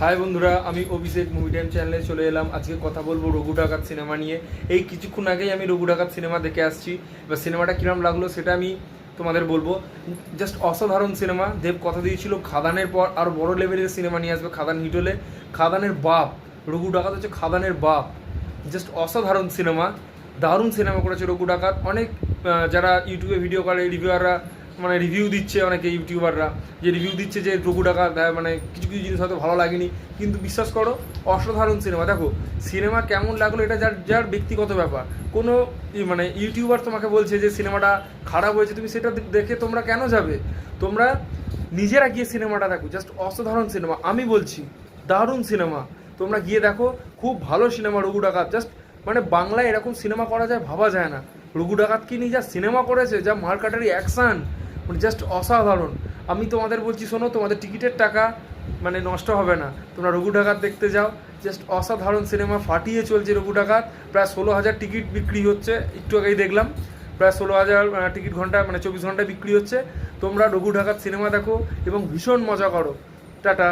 High বন্ধুরা, আমি অভিষেক movie time চ্যানেলে চলে এলাম। আজকে কথা বলবো রঘু ডাকাত সিনেমা নিয়ে। এই কিছুক্ষণ আগেই আমি রঘু ডাকাত সিনেমা দেখে আসছি। এবার সিনেমাটা কীরকম লাগলো সেটা আমি তোমাদের বলবো। জাস্ট অসাধারণ সিনেমা। দেব কথা দিয়েছিল খাদানের পর আরও বড় লেভেলের সিনেমা নিয়ে আসবে। খাদান হিট হলে খাদানের বাপ রঘু ডাকাত হচ্ছে খাদানের বাপ। জাস্ট অসাধারণ সিনেমা, দারুণ সিনেমা করেছে রঘু ডাকাত। অনেক যারা ইউটিউবে ভিডিও করে রিভিউয়াররা মানে রিভিউ দিচ্ছে, অনেকে ইউটিউবাররা যে রিভিউ দিচ্ছে যে রঘু ডাকাত মানে কিছু কিছু জিনিস হয়তো ভালো লাগেনি, কিন্তু বিশ্বাস করো অসাধারণ সিনেমা। দেখো সিনেমা কেমন লাগলো এটা যার যার ব্যক্তিগত ব্যাপার। কোনো মানে ইউটিউবার তোমাকে বলছে যে সিনেমাটা খারাপ হয়েছে, তুমি সেটা দেখে তোমরা কেন যাবে? তোমরা নিজেরা গিয়ে সিনেমাটা দেখো। জাস্ট অসাধারণ সিনেমা, আমি বলছি দারুণ সিনেমা। তোমরা গিয়ে দেখো, খুব ভালো সিনেমা রঘু ডাকাত। জাস্ট মানে বাংলায় এরকম সিনেমা করা যায় ভাবা যায় না। রঘু ডাকাতকে নিয়ে যা সিনেমা করেছে, যা মারকাটারি অ্যাকশান, মানে জাস্ট অসাধারণ। আমি তোমাদের বলছি, শোনো, তোমাদের টিকিটের টাকা মানে নষ্ট হবে না, তোমরা রঘু ডাকাত দেখতে যাও। জাস্ট অসাধারণ সিনেমা, ফাটিয়ে চলছে রঘু ডাকাত। প্রায় 16,000 টিকিট বিক্রি হচ্ছে, একটু আগেই দেখলাম। প্রায় 16,000 টিকিট ঘন্টা মানে 24 ঘন্টায় বিক্রি হচ্ছে। তোমরা রঘু ডাকাত সিনেমা দেখো এবং ভীষণ মজা করো। টাটা।